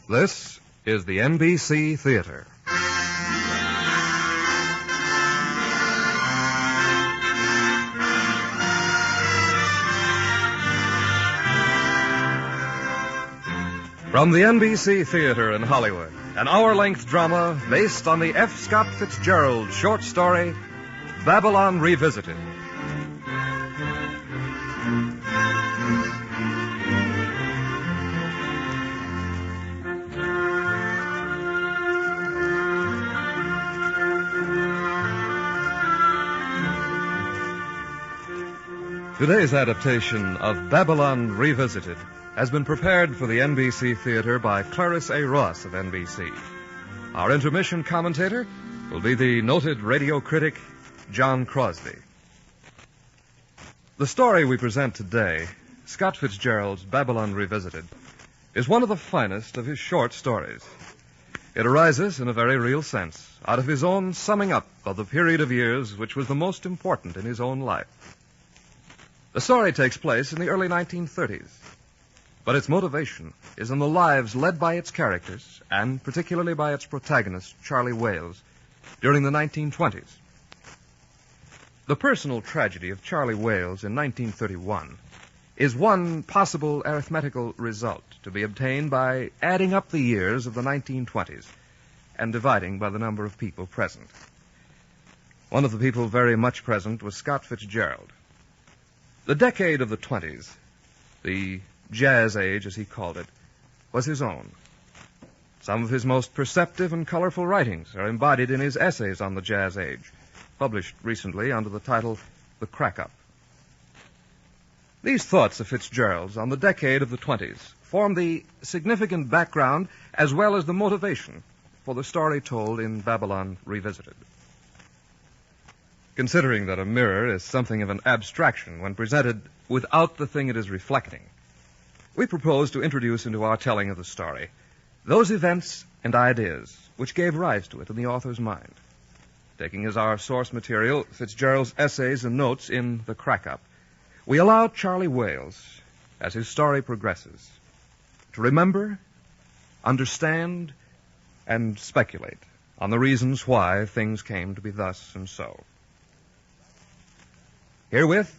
This is the NBC Theater. From the NBC Theater in Hollywood, an hour-length drama based on the F. Scott Fitzgerald short story, Babylon Revisited. Today's adaptation of Babylon Revisited has been prepared for the NBC Theater by Clarice A. Ross of NBC. Our intermission commentator will be the noted radio critic, John Crosby. The story we present today, Scott Fitzgerald's Babylon Revisited, is one of the finest of his short stories. It arises, in a very real sense, out of his own summing up of the period of years which was the most important in his own life. The story takes place in the early 1930s, but its motivation is in the lives led by its characters, and particularly by its protagonist, Charlie Wales, during the 1920s. The personal tragedy of Charlie Wales in 1931 is one possible arithmetical result to be obtained by adding up the years of the 1920s and dividing by the number of people present. One of the people very much present was Scott Fitzgerald. The decade of the 20s, the jazz age, as he called it, was his own. Some of his most perceptive and colorful writings are embodied in his essays on the jazz age, published recently under the title The Crack-Up. These thoughts of Fitzgerald's on the decade of the 20s form the significant background as well as the motivation for the story told in Babylon Revisited. Considering that a mirror is something of an abstraction when presented without the thing it is reflecting, we propose to introduce into our telling of the story those events and ideas which gave rise to it in the author's mind. Taking as our source material Fitzgerald's essays and notes in The Crack-Up, we allow Charlie Wales, as his story progresses, to remember, understand, and speculate on the reasons why things came to be thus and so. Herewith,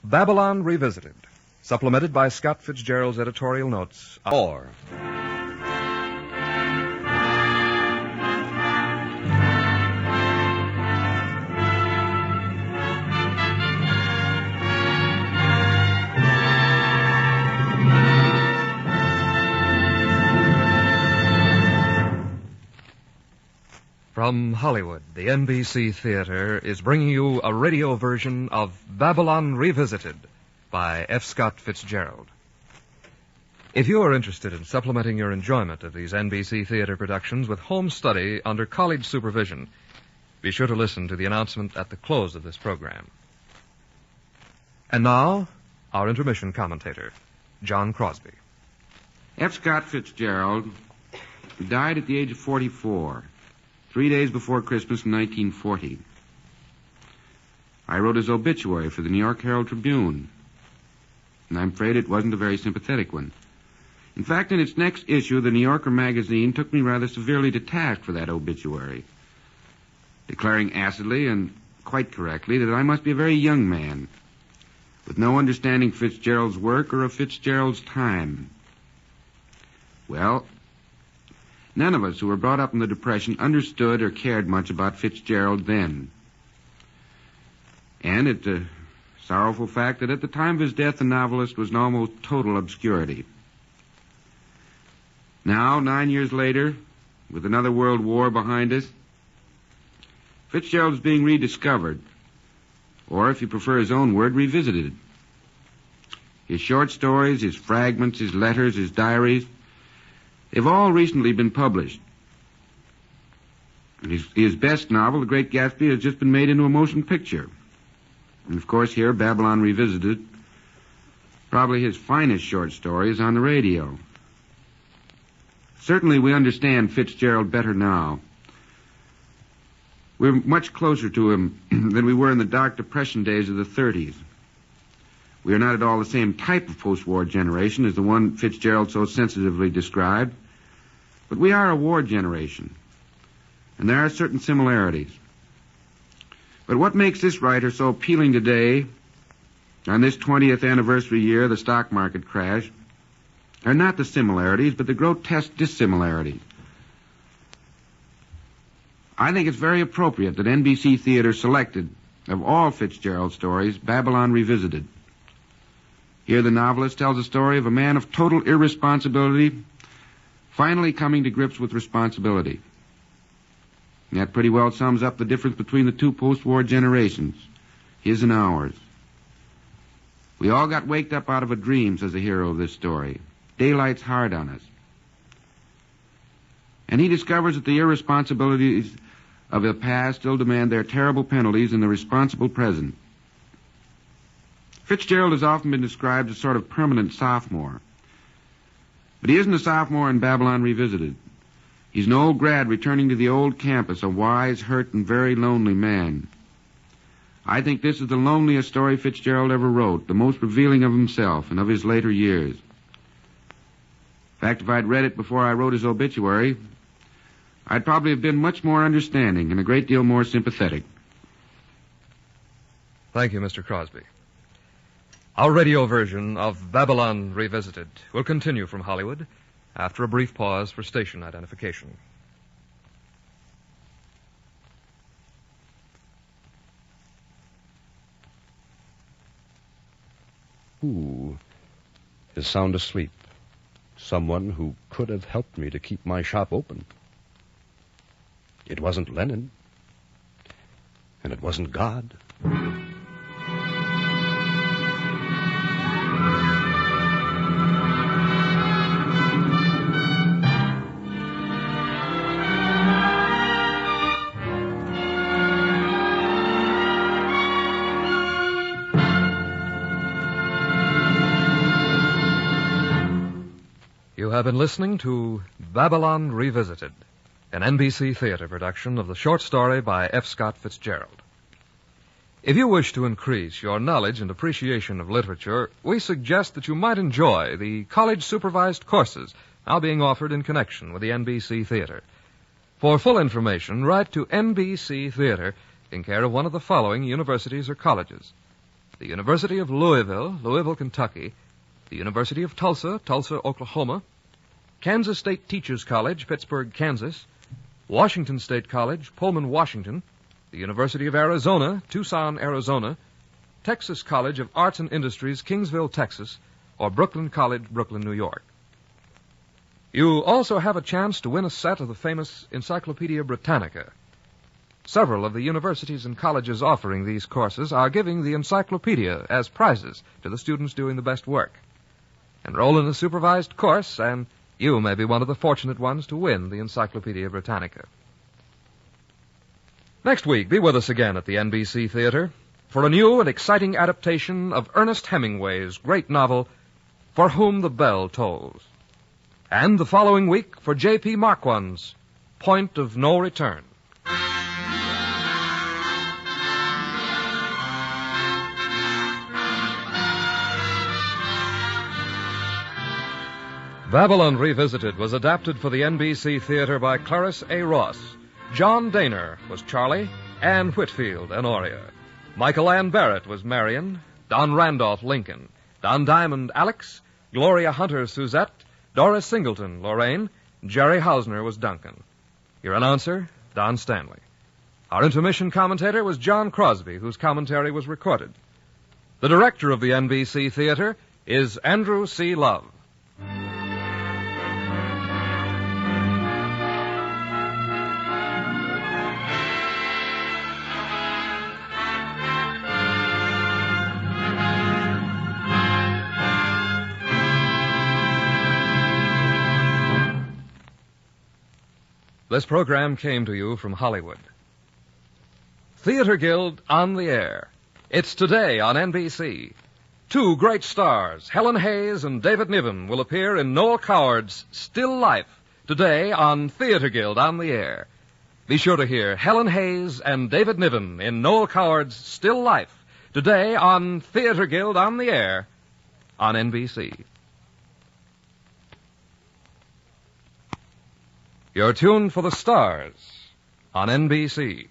Babylon Revisited, supplemented by Scott Fitzgerald's editorial notes. Or From Hollywood, the NBC Theater is bringing you a radio version of Babylon Revisited by F. Scott Fitzgerald. If you are interested in supplementing your enjoyment of these NBC Theater productions with home study under college supervision, be sure to listen to the announcement at the close of this program. And now, our intermission commentator, John Crosby. F. Scott Fitzgerald died at the age of 44. 3 days before Christmas in 1940. I wrote his obituary for the New York Herald Tribune, and I'm afraid it wasn't a very sympathetic one. In fact, in its next issue, the New Yorker magazine took me rather severely to task for that obituary, declaring acidly and quite correctly that I must be a very young man, with no understanding of Fitzgerald's work or of Fitzgerald's time. Well, none of us who were brought up in the Depression understood or cared much about Fitzgerald then. And it's a sorrowful fact that at the time of his death, the novelist was in almost total obscurity. Now, 9 years later, with another world war behind us, Fitzgerald is being rediscovered, or, if you prefer his own word, revisited. His short stories, his fragments, his letters, his diaries, they've all recently been published. His best novel, The Great Gatsby, has just been made into a motion picture. And, of course, here, Babylon Revisited, probably his finest short story, is on the radio. Certainly we understand Fitzgerald better now. We're much closer to him than we were in the dark Depression days of the 30s. We are not at all the same type of post-war generation as the one Fitzgerald so sensitively described. But we are a war generation, and there are certain similarities. But what makes this writer so appealing today, on this 20th anniversary year of the stock market crash, are not the similarities, but the grotesque dissimilarities. I think it's very appropriate that NBC Theater selected, of all Fitzgerald stories, Babylon Revisited. Here the novelist tells a story of a man of total irresponsibility finally coming to grips with responsibility. And that pretty well sums up the difference between the two post-war generations, his and ours. We all got waked up out of a dream, says the hero of this story. Daylight's hard on us. And he discovers that the irresponsibilities of the past still demand their terrible penalties in the responsible present. Fitzgerald has often been described as a sort of permanent sophomore. But he isn't a sophomore in Babylon Revisited. He's an old grad returning to the old campus, a wise, hurt, and very lonely man. I think this is the loneliest story Fitzgerald ever wrote, the most revealing of himself and of his later years. In fact, if I'd read it before I wrote his obituary, I'd probably have been much more understanding and a great deal more sympathetic. Thank you, Mr. Crosby. Our radio version of Babylon Revisited will continue from Hollywood after a brief pause for station identification. Who is sound asleep? Someone who could have helped me to keep my shop open. It wasn't Lenin. And it wasn't God. You have been listening to Babylon Revisited, an NBC Theater production of the short story by F. Scott Fitzgerald. If you wish to increase your knowledge and appreciation of literature, we suggest that you might enjoy the college-supervised courses now being offered in connection with the NBC Theater. For full information, write to NBC Theater in care of one of the following universities or colleges: the University of Louisville, Louisville, Kentucky; the University of Tulsa, Tulsa, Oklahoma; Kansas State Teachers College, Pittsburgh, Kansas; Washington State College, Pullman, Washington; the University of Arizona, Tucson, Arizona; Texas College of Arts and Industries, Kingsville, Texas; or Brooklyn College, Brooklyn, New York. You also have a chance to win a set of the famous Encyclopedia Britannica. Several of the universities and colleges offering these courses are giving the encyclopedia as prizes to the students doing the best work. Enroll in a supervised course, and you may be one of the fortunate ones to win the Encyclopedia Britannica. Next week, be with us again at the NBC Theater for a new and exciting adaptation of Ernest Hemingway's great novel, For Whom the Bell Tolls. And the following week for J.P. Marquand's Point of No Return. Babylon Revisited was adapted for the NBC Theater by Clarence A. Ross. John Daner was Charlie, Ann Whitfield, Honoria. Michael Ann Barrett was Marion, Don Randolph, Lincoln, Don Diamond, Alex, Gloria Hunter, Suzette, Doris Singleton, Lorraine, Jerry Hausner was Duncan. Your announcer, Don Stanley. Our intermission commentator was John Crosby, whose commentary was recorded. The director of the NBC Theater is Andrew C. Love. This program came to you from Hollywood. Theater Guild on the Air. It's today on NBC. Two great stars, Helen Hayes and David Niven, will appear in Noel Coward's Still Life today on Theater Guild on the Air. Be sure to hear Helen Hayes and David Niven in Noel Coward's Still Life today on Theater Guild on the Air on NBC. You're tuned for the stars on NBC.